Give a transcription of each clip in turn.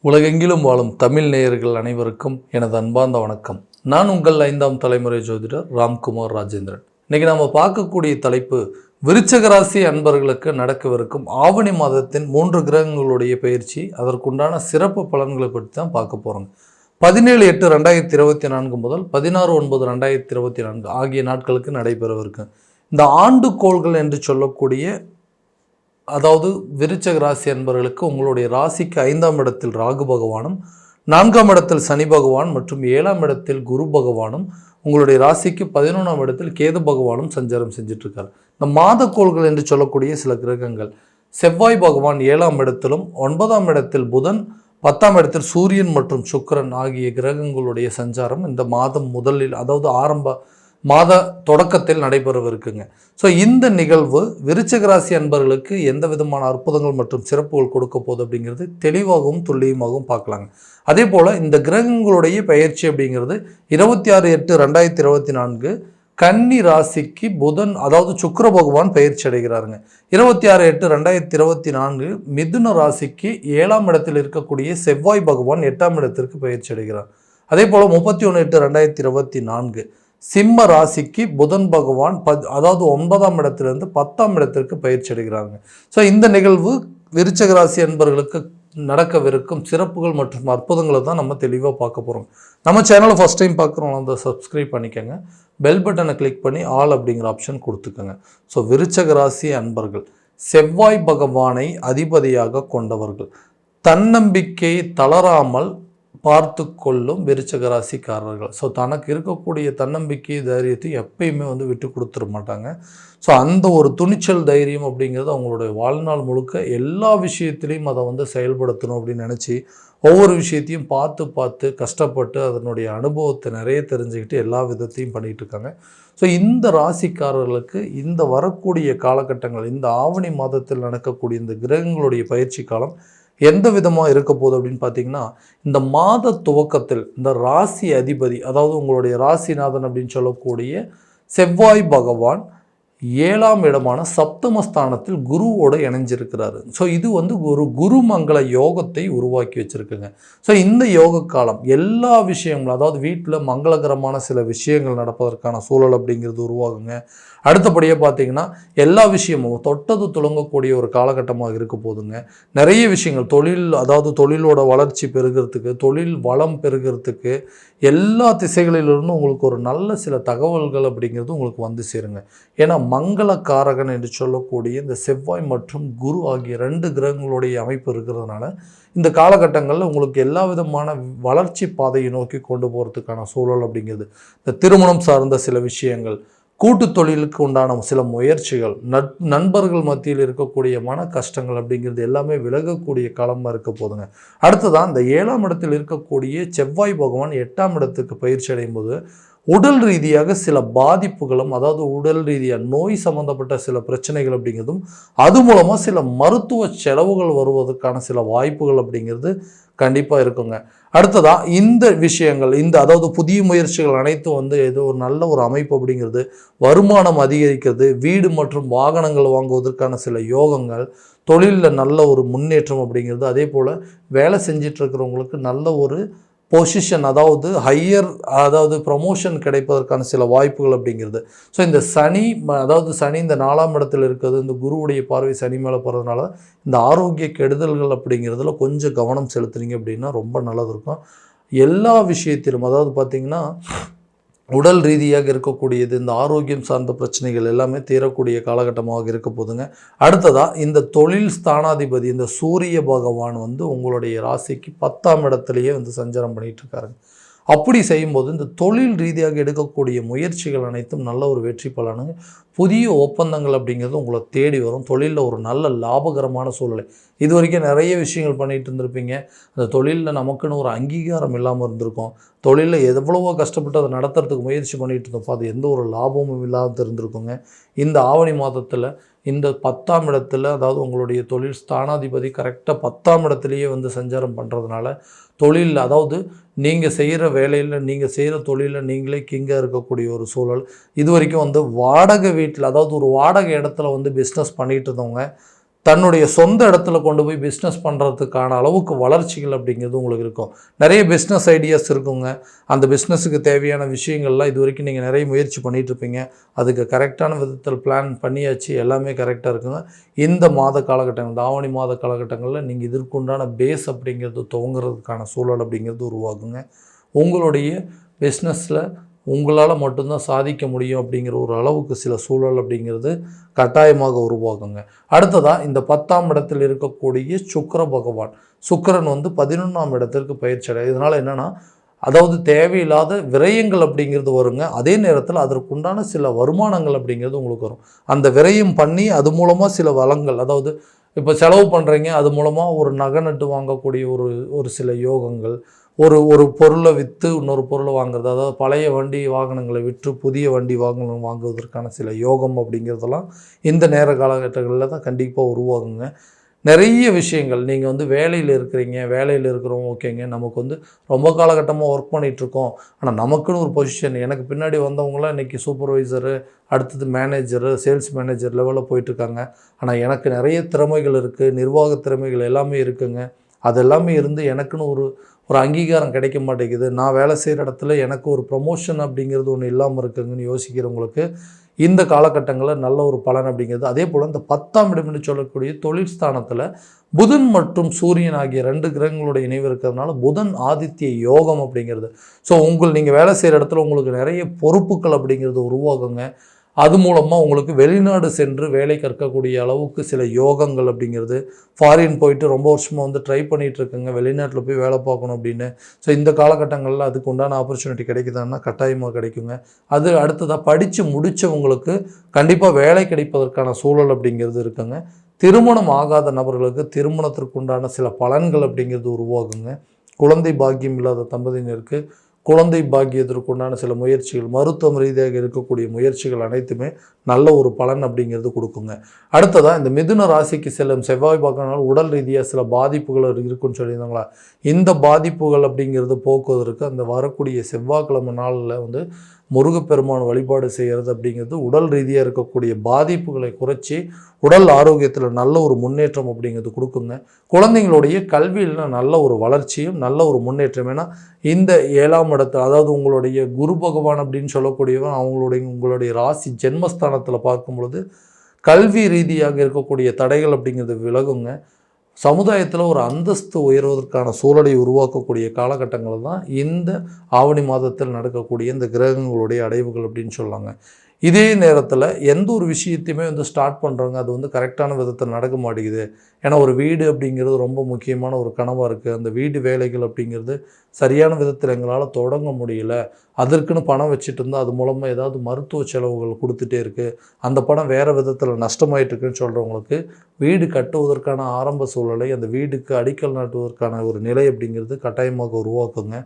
உலகெங்கிலும் வாழும் தமிழ் நேயர்கள் அனைவருக்கும் எனது அன்பார்ந்த வணக்கம். நான் உங்கள் 5ஆம் தலைமுறை ஜோதிடர் ராம்குமார் ராஜேந்திரன். இன்னைக்கு நம்ம பார்க்கக்கூடிய தலைப்பு விருச்சக ராசி அன்பர்களுக்கு நடக்கவிருக்கும் ஆவணி மாதத்தின் 3 கிரகங்களுடைய பயிற்சி, அதற்குண்டான சிறப்பு பலன்களை பற்றி தான் பார்க்க போகிறோங்க. 17/8/2024 முதல் 16/9/2024 ஆகிய நாட்களுக்கு நடைபெறவிருக்கு. இந்த ஆண்டு கோள்கள் என்று சொல்லக்கூடிய, அதாவது விருச்சக ராசி அன்பர்களுக்கு உங்களுடைய ராசிக்கு 5ஆம் இடத்தில் ராகு பகவானும், 4ஆம் இடத்தில் சனி பகவான் மற்றும் 7ஆம் இடத்தில் குரு பகவானும், உங்களுடைய ராசிக்கு 11ஆம் இடத்தில் கேது பகவானும் சஞ்சாரம் செஞ்சுட்டு இருக்காரு. இந்த மாத கோள்கள் என்று சொல்லக்கூடிய சில கிரகங்கள், செவ்வாய் பகவான் 7ஆம் இடத்திலும், 9ஆம் இடத்தில் புதன், 10ஆம் இடத்தில் சூரியன் மற்றும் சுக்கிரன் ஆகிய கிரகங்களுடைய சஞ்சாரம் இந்த மாதம் முதலில், அதாவது ஆரம்ப மாத தொடக்கத்தில் நடைபெறவிருக்குங்க. ஸோ இந்த நிகழ்வு விருச்சக ராசி அன்பர்களுக்கு எந்த விதமான அற்புதங்கள் மற்றும் சிறப்புகள் கொடுக்க போகுது அப்படிங்கிறது தெளிவாகவும் துல்லியமாகவும் பார்க்கலாங்க. அதே போல் இந்த கிரகங்களுடைய பயிற்சி அப்படிங்கிறது 26/8/2024 கன்னி ராசிக்கு புதன், அதாவது சுக்கிர பகவான் பயிற்சி அடைகிறாருங்க. 26/8/2024 மிதுன ராசிக்கு 7ஆம் இடத்தில் இருக்கக்கூடிய செவ்வாய் பகவான் 8ஆம் இடத்திற்கு பயிற்சி அடைகிறார். அதே போல் 31/8/2024 சிம்ம ராசிக்கு புதன் பகவான் அதாவது 9ஆம் இடத்திலிருந்து 10ஆம் இடத்திற்கு பயிற்சி அடைகிறாங்க. ஸோ இந்த நிகழ்வு விருச்சக ராசி அன்பர்களுக்கு நடக்கவிருக்கும் சிறப்புகள் மற்றும் அற்புதங்களை தான் நம்ம தெளிவாக பார்க்க போகிறோம். நம்ம சேனலை ஃபஸ்ட் டைம் பார்க்குறோம், அந்த சப்ஸ்கிரைப் பண்ணிக்கோங்க, பெல் பட்டனை கிளிக் பண்ணி ஆல் அப்படிங்கிற ஆப்ஷன் கொடுத்துக்கோங்க. ஸோ விருச்சக ராசி அன்பர்கள் செவ்வாய் பகவானை அதிபதியாக கொண்டவர்கள், தன்னம்பிக்கையை தளராமல் பார்த்து கொள்ளும் விருச்சக ராசிக்காரர்கள். ஸோ தனக்கு இருக்கக்கூடிய தன்னம்பிக்கை தைரியத்தை எப்பயுமே விட்டு கொடுத்துட மாட்டாங்க. ஸோ அந்த ஒரு துணிச்சல் தைரியம் அப்படிங்கிறது அவங்களுடைய வாழ்நாள் முழுக்க எல்லா விஷயத்திலையும் அதை செயல்படுத்தணும் அப்படின்னு நினச்சி ஒவ்வொரு விஷயத்தையும் பார்த்து கஷ்டப்பட்டு அதனுடைய அனுபவத்தை நிறைய தெரிஞ்சுக்கிட்டு எல்லா விதத்தையும் பண்ணிகிட்டு இருக்காங்க. ஸோ இந்த ராசிக்காரர்களுக்கு இந்த வரக்கூடிய காலகட்டங்கள், இந்த ஆவணி மாதத்தில் நடக்கக்கூடிய இந்த கிரகங்களுடைய பயிற்சி காலம் எந்த விதமாக இருக்க போகுது அப்படின்னு பார்த்தீங்கன்னா, இந்த மாத துவக்கத்தில் இந்த ராசி அதிபதி, அதாவது உங்களுடைய ராசிநாதன் அப்படின்னு சொல்லக்கூடிய செவ்வாய் பகவான் 7ஆம் இடமான சப்தமஸ்தானத்தில் குருவோடு இணைஞ்சிருக்கிறாரு. ஸோ இது ஒரு குருமங்கள யோகத்தை உருவாக்கி வச்சுருக்குங்க. ஸோ இந்த யோக காலம் எல்லா விஷயங்களும், அதாவது வீட்டில் மங்களகரமான சில விஷயங்கள் நடப்பதற்கான சூழல் அப்படிங்கிறது உருவாகுங்க. அடுத்தபடியாக பார்த்தீங்கன்னா எல்லா விஷயமும் தொட்டது துளங்கக்கூடிய ஒரு காலகட்டமாக இருக்க போதுங்க. நிறைய விஷயங்கள் தொழில், அதாவது தொழிலோட வளர்ச்சி பெருகிறதுக்கு, தொழில் வளம் பெருகிறதுக்கு எல்லா திசைகளிலிருந்தும் உங்களுக்கு ஒரு நல்ல சில தகவல்கள் அப்படிங்கிறது உங்களுக்கு சேருங்க. ஏன்னா மங்களக்காரகன் என்று சொல்லக்கூடிய இந்த செவ்வாய் மற்றும் குரு ஆகிய 2 கிரகங்களுடைய அமைப்பு இருக்கிறதுனால இந்த காலகட்டங்களில் உங்களுக்கு எல்லா விதமான வளர்ச்சி பாதையை நோக்கி கொண்டு போகிறதுக்கான சூழல் அப்படிங்கிறது, இந்த திருமணம் சார்ந்த சில விஷயங்கள், கூட்டு தொழிலுக்கு உண்டான சில முயற்சிகள், நண்பர்கள் மத்தியில் இருக்கக்கூடிய மன கஷ்டங்கள் அப்படிங்கிறது எல்லாமே விலகக்கூடிய காலமாக இருக்க போதுங்க. அடுத்ததான் இந்த 7ஆம் இடத்தில் இருக்கக்கூடிய செவ்வாய் பகவான் 8ஆம் இடத்துக்கு பயிற்சி அடையும் போது உடல் ரீதியாக சில பாதிப்புகளும், அதாவது உடல் ரீதியாக நோய் சம்பந்தப்பட்ட சில பிரச்சனைகள் அப்படிங்கிறதும், அது மூலமாக சில மருத்துவ செலவுகள் வருவதற்கான சில வாய்ப்புகள் அப்படிங்கிறது கண்டிப்பாக இருக்குங்க. அடுத்ததாக இந்த விஷயங்கள், அதாவது புதிய முயற்சிகள் அனைத்தும் ஏதோ ஒரு நல்ல ஒரு அமைப்பு அப்படிங்கிறது, வருமானம் அதிகரிக்கிறது, வீடு மற்றும் வாகனங்கள் வாங்குவதற்கான சில யோகங்கள், தொழிலில் நல்ல ஒரு முன்னேற்றம் அப்படிங்கிறது, அதே போல் வேலை செஞ்சிட்ருக்கிறவங்களுக்கு நல்ல ஒரு பொசிஷன், அதாவது ஹையர், அதாவது ப்ரமோஷன் கிடைப்பதற்கான சில வாய்ப்புகள் அப்படிங்கிறது. ஸோ இந்த சனி, அதாவது சனி இந்த 4ஆம் இடத்தில் இருக்கிறது, இந்த குருவுடைய பார்வை சனி மேலே போகிறதுனால இந்த ஆரோக்கிய கெடுதல்கள் அப்படிங்கிறதுல கொஞ்சம் கவனம் செலுத்துனீங்க அப்படின்னா ரொம்ப நல்லது இருக்கும். எல்லா விஷயத்திலும், அதாவது பார்த்திங்கன்னா உடல் ரீதியாக இருக்கக்கூடியது, இந்த ஆரோக்கியம் சார்ந்த பிரச்சனைகள் எல்லாமே தீரக்கூடிய காலகட்டமாக இருக்க போதுங்க. அடுத்ததாக இந்த தொழில் ஸ்தானாதிபதி இந்த சூரிய பகவான் உங்களுடைய ராசிக்கு 10ஆம் இடத்துலையே சஞ்சாரம் பண்ணிகிட்டு இருக்காருங்க. அப்படி செய்யும்போது இந்த தொழில் ரீதியாக எடுக்கக்கூடிய முயற்சிகள் அனைத்தும் நல்ல ஒரு வெற்றி பலனுங்க. புதிய ஒப்பந்தங்கள் அப்படிங்கிறது உங்களை தேடி வரும். தொழிலில் ஒரு நல்ல லாபகரமான சூழ்நிலை. இது வரைக்கும் நிறைய விஷயங்கள் பண்ணிகிட்டு இருந்திருப்பீங்க, அந்த தொழிலில் நமக்குன்னு ஒரு அங்கீகாரம் இல்லாமல் இருந்திருக்கும். தொழிலில் எவ்வளவோ கஷ்டப்பட்டு அதை நடத்துறதுக்கு முயற்சி பண்ணிகிட்டு இருந்தப்போ அது எந்த ஒரு லாபமும் இல்லாமல் இருந்திருக்குங்க. இந்த ஆவணி மாதத்தில் இந்த 10ஆம் இடத்துல, அதாவது உங்களுடைய தொழில் ஸ்தானாதிபதி கரெக்டாக 10ஆம் இடத்துலையே சஞ்சாரம் பண்ணுறதுனால தொழில், அதாவது நீங்கள் செய்கிற வேலையில், நீங்கள் செய்கிற தொழிலில் நீங்களே கிங்காக இருக்கக்கூடிய ஒரு சூழல். இது வரைக்கும் வாடகை வீட்டில், அதாவது ஒரு வாடகை இடத்துல பிஸ்னஸ் பண்ணிகிட்டு இருந்தவங்க தன்னுடைய சொந்த இடத்துல கொண்டு போய் பிஸ்னஸ் பண்ணுறதுக்கான அளவுக்கு வளர்ச்சிகள் அப்படிங்கிறது உங்களுக்கு இருக்கும். நிறைய பிஸ்னஸ் ஐடியாஸ் இருக்குங்க. அந்த பிஸ்னஸுக்கு தேவையான விஷயங்கள்லாம் இது வரைக்கும் நீங்கள் நிறைய முயற்சி பண்ணிகிட்ருப்பீங்க. அதுக்கு கரெக்டான விதத்தில் பிளான் பண்ணியாச்சு, எல்லாமே கரெக்டாக இருக்குங்க. இந்த மாத காலகட்டங்கள், ஆவணி மாத காலகட்டங்களில் நீங்கள் இதற்குண்டான பேஸ் அப்படிங்கிறது துவங்குறதுக்கான சூழல் அப்படிங்கிறது உருவாகுங்க. உங்களுடைய பிஸ்னஸில் உங்களால் மட்டும்தான் சாதிக்க முடியும் அப்படிங்கிற ஒரு அளவுக்கு சில சூழல் அப்படிங்கிறது கட்டாயமாக உருவாகுங்க. அடுத்ததாக இந்த 10ஆம் இடத்தில் இருக்கக்கூடிய சுக்கிர பகவான், சுக்கிரன் 11ஆம் இடத்திற்கு பயிற்சி அடைய. இதனால் என்னென்னா, அதாவது தேவையில்லாத விரயங்கள் அப்படிங்கிறது வருங்க. அதே நேரத்தில் அதற்குண்டான சில வருமானங்கள் அப்படிங்கிறது உங்களுக்கு வரும். அந்த விரயம் பண்ணி அது மூலமாக சில வளங்கள், அதாவது இப்போ செலவு பண்ணுறீங்க, அது மூலமாக ஒரு நகை நட்டு வாங்கக்கூடிய ஒரு சில யோகங்கள், ஒரு பொருளை விற்று இன்னொரு பொருளை வாங்குறது, அதாவது பழைய வண்டி வாகனங்களை விற்று புதிய வண்டி வாங்குவதற்கான சில யோகம் அப்படிங்கிறதெல்லாம் இந்த நேர காலகட்டங்களில் தான் கண்டிப்பாக உருவாகுங்க. நிறைய விஷயங்கள் நீங்கள் வேலையில் இருக்கிறீங்க, வேலையில் இருக்கிறோம், ஓகேங்க, நமக்கு ரொம்ப காலகட்டமாக ஒர்க் பண்ணிகிட்ருக்கோம். ஆனால் நமக்குன்னு ஒரு பொசிஷன், எனக்கு பின்னாடி வந்தவங்களாம் இன்றைக்கி சூப்பர்வைசரு, அடுத்தது மேனேஜரு, சேல்ஸ் மேனேஜர் லெவலில் போயிட்டுருக்காங்க. ஆனால் எனக்கு நிறைய திறமைகள் இருக்குது, நிர்வாக திறமைகள் எல்லாமே இருக்குங்க. அது எல்லாமே இருந்து எனக்குன்னு ஒரு அங்கீகாரம் கிடைக்க மாட்டேங்குது. நான் வேலை செய்கிற இடத்துல எனக்கு ஒரு ப்ரமோஷன் அப்படிங்கிறது ஒன்று இல்லாமல் இருக்குங்கன்னு யோசிக்கிறவங்களுக்கு இந்த காலகட்டங்களில் நல்ல ஒரு பலன் அப்படிங்கிறது. அதே போல் இந்த 10ஆம் இடம் என்று சொல்லக்கூடிய தொழில் ஸ்தானத்தில் புதன் மற்றும் சூரியன் ஆகிய 2 கிரகங்களுடைய இணைவு இருக்கிறதுனால புதன் ஆதித்ய யோகம் அப்படிங்கிறது. ஸோ நீங்கள் வேலை செய்கிற இடத்துல உங்களுக்கு நிறைய பொறுப்புகள் அப்படிங்கிறது உருவாகுங்க. அது மூலமாக உங்களுக்கு வெளிநாடு சென்று வேலை கற்கக்கூடிய அளவுக்கு சில யோகங்கள் அப்படிங்கிறது, ஃபாரின் போயிட்டு ரொம்ப வருஷமாக ட்ரை பண்ணிகிட்ருக்குங்க, வெளிநாட்டில் போய் வேலை பார்க்கணும் அப்படின்னு. ஸோ இந்த காலகட்டங்களில் அதுக்கு உண்டான ஆப்பர்ச்சுனிட்டி கிடைக்குதான்னா கட்டாயமாக கிடைக்குங்க. அது அடுத்ததாக படித்து முடித்தவங்களுக்கு கண்டிப்பாக வேலை கிடைப்பதற்கான சூழல் அப்படிங்கிறது இருக்குங்க. திருமணம் ஆகாத நபர்களுக்கு திருமணத்திற்கு உண்டான சில பலன்கள் அப்படிங்கிறது உருவாகுங்க. குழந்தை பாக்கியம் இல்லாத தம்பதியினருக்கு குழந்தை பாக்கியத்திற்குண்டான சில முயற்சிகள், மருத்துவம் ரீதியாக இருக்கக்கூடிய முயற்சிகள் அனைத்துமே நல்ல ஒரு பலன் அப்படிங்கிறது கொடுக்குங்க. அடுத்ததாக இந்த மிதுன ராசிக்கு செல்லும் செவ்வாய் பார்க்கறதுனால உடல் ரீதியாக சில பாதிப்புகள் இருக்குன்னு சொல்லியிருந்தாங்களா, இந்த பாதிப்புகள் அப்படிங்கிறது போக்குவதற்கு அந்த வரக்கூடிய செவ்வாய்க்கிழமை நாளில் முருகப்பெருமான் வழிபாடு செய்கிறது அப்படிங்கிறது உடல் ரீதியாக இருக்கக்கூடிய பாதிப்புகளை குறைச்சி உடல் ஆரோக்கியத்தில் நல்ல ஒரு முன்னேற்றம் அப்படிங்கிறது கொடுக்குங்க. குழந்தைங்களுடைய கல்வியில் நல்ல ஒரு வளர்ச்சியும் நல்ல ஒரு முன்னேற்றம். ஏன்னா இந்த 7ஆம் இடத்துல, அதாவது உங்களுடைய குரு பகவான் அப்படின்னு சொல்லக்கூடியவன் உங்களுடைய ராசி ஜென்மஸ்தானத்தில் பார்க்கும் பொழுது கல்வி ரீதியாக இருக்கக்கூடிய தடைகள் அப்படிங்கிறது விலகுங்க. சமுதாயத்தில் ஒரு அந்தஸ்து உயர்வதற்கான சூழலை உருவாக்கக்கூடிய காலகட்டங்கள் தான் இந்த ஆவணி மாதத்தில் நடக்கக்கூடிய இந்த கிரகங்களுடைய அடைவுகள் அப்படின்னு சொல்லாங்க. இதே நேரத்தில் எந்த ஒரு விஷயத்தையுமே ஸ்டார்ட் பண்ணுறவங்க அது கரெக்டான விதத்தில் நடக்க மாட்டேங்குது. ஏன்னா ஒரு வீடு அப்படிங்கிறது ரொம்ப முக்கியமான ஒரு கனவாக இருக்குது. அந்த வீடு வேலைகள் அப்படிங்கிறது சரியான விதத்தில் எங்களால் தொடங்க முடியல, அதற்குன்னு பணம் வச்சுட்டு இருந்தால் அது மூலமாக ஏதாவது மருத்துவ செலவுகள் கொடுத்துட்டே இருக்குது, அந்த பணம் வேறு விதத்தில் நஷ்டமாயிட்டுருக்குன்னு சொல்கிறவங்களுக்கு வீடு கட்டுவதற்கான ஆரம்ப சூழலை, அந்த வீடுக்கு அடிக்கல் நாட்டுவதற்கான ஒரு நிலை அப்படிங்கிறது கட்டாயமாக உருவாக்குங்க.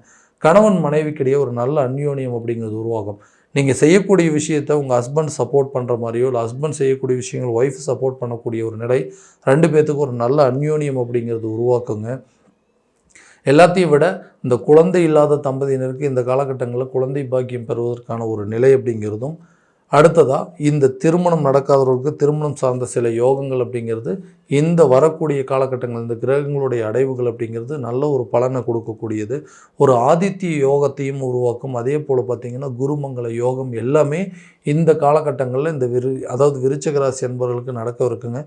கணவன் மனைவிக்கிடையே ஒரு நல்ல அந்யோன்யம் அப்படிங்கிறது உருவாகும். நீங்கள் செய்யக்கூடிய விஷயத்தை உங்கள் ஹஸ்பண்ட் சப்போர்ட் பண்ணுற மாதிரியோ, இல்லை ஹஸ்பண்ட் செய்யக்கூடிய விஷயங்கள் ஒய்ஃப் சப்போர்ட் பண்ணக்கூடிய ஒரு நிலை 2 பேர்த்துக்கும் ஒரு நல்ல அந்யோன்யம் அப்படிங்கிறது உருவாக்குங்க. எல்லாத்தையும் விட இந்த குழந்தை இல்லாத தம்பதியினருக்கு இந்த காலகட்டங்களில் குழந்தை பாக்கியம் பெறுவதற்கான ஒரு நிலை அப்படிங்கிறதும், அடுத்ததாக இந்த திருமணம் நடக்காதவர்களுக்கு திருமணம் சார்ந்த சில யோகங்கள் அப்படிங்கிறது இந்த வரக்கூடிய காலகட்டங்கள், இந்த கிரகங்களுடைய அடைவுகள் அப்படிங்கிறது நல்ல ஒரு பலனை கொடுக்கக்கூடியது. ஒரு ஆதித்ய யோகத்தையும் உருவாக்கும். அதே போல் பார்த்திங்கன்னா குருமங்கள யோகம் எல்லாமே இந்த காலகட்டங்களில் அதாவது விருச்சிக ராசி என்பவர்களுக்கு நடக்க இருக்குங்க.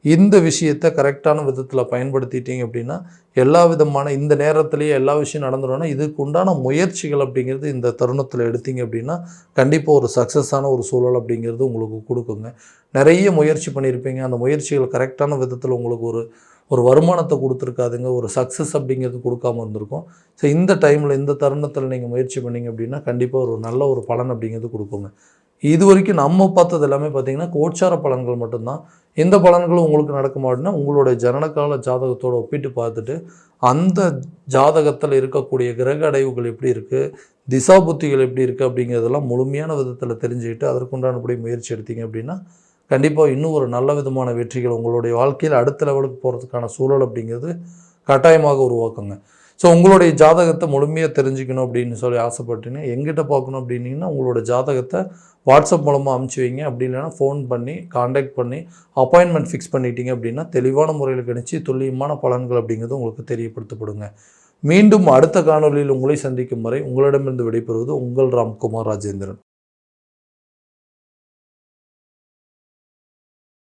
இந்த விஷயத்தை கரெக்டான விதத்தில் பயன்படுத்திட்டீங்க அப்படின்னா எல்லா விதமான இந்த நேரத்துலேயே எல்லா விஷயம் நடந்துடும்னா இதுக்கு உண்டான முயற்சிகள் அப்படிங்கிறது இந்த தருணத்தில் எடுத்தீங்க அப்படின்னா கண்டிப்பாக ஒரு சக்ஸஸான ஒரு சூழல் அப்படிங்கிறது உங்களுக்கு கொடுக்குங்க. நிறைய முயற்சி பண்ணியிருப்பீங்க, அந்த முயற்சிகள் கரெக்டான விதத்தில் உங்களுக்கு ஒரு வருமானத்தை கொடுத்துருக்காதுங்க, ஒரு சக்ஸஸ் அப்படிங்கிறது கொடுக்காமல் இருந்திருக்கும். ஸோ இந்த டைமில் இந்த தருணத்தில் நீங்கள் முயற்சி பண்ணிங்க அப்படின்னா கண்டிப்பாக ஒரு நல்ல ஒரு பலன் அப்படிங்கிறது கொடுக்குங்க. இது வரைக்கும் நம்ம பார்த்தது எல்லாமே பார்த்திங்கன்னா கோச்சார பலன்கள் மட்டும்தான். எந்த பலன்களும் உங்களுக்கு நடக்க மாட்டேன்னா உங்களுடைய ஜனனகால ஜாதகத்தோடு ஒப்பிட்டு பார்த்துட்டு அந்த ஜாதகத்தில் இருக்கக்கூடிய கிரக அடைவுகள் எப்படி இருக்குது, திசா புத்திகள் எப்படி இருக்குது அப்படிங்கிறதெல்லாம் முழுமையான விதத்தில் தெரிஞ்சுக்கிட்டு அதற்குண்டானபடி முயற்சி எடுத்தீங்க அப்படின்னா கண்டிப்பாக இன்னும் ஒரு நல்ல விதமான வெற்றிகள் உங்களுடைய வாழ்க்கையில் அடுத்த லெவலுக்கு போகிறதுக்கான சூழல் அப்படிங்கிறது கட்டாயமாக உருவாக்குங்க. ஸோ உங்களுடைய ஜாதகத்தை முழுமையாக தெரிஞ்சுக்கணும் அப்படின்னு சொல்லி ஆசைப்பட்டீங்கன்னா எங்கிட்ட பார்க்கணும் அப்படின்னீங்கன்னா உங்களோட ஜாதகத்தை வாட்ஸ்அப் மூலமாக அனுப்பிச்சி வைங்க. அப்படி இல்லைன்னா ஃபோன் பண்ணி காண்டாக்ட் பண்ணி அப்பாயின்மெண்ட் ஃபிக்ஸ் பண்ணிட்டீங்க அப்படின்னா தெளிவான முறையில் கணிச்சு துல்லியமான பலன்கள் அப்படிங்கிறது உங்களுக்கு தெரியப்படுத்தப்படுங்க. மீண்டும் அடுத்த காணொலியில் உங்களை சந்திக்கும் வரை உங்களிடமிருந்து விடைபெறுவது உங்கள் ராம்குமார் ராஜேந்திரன்.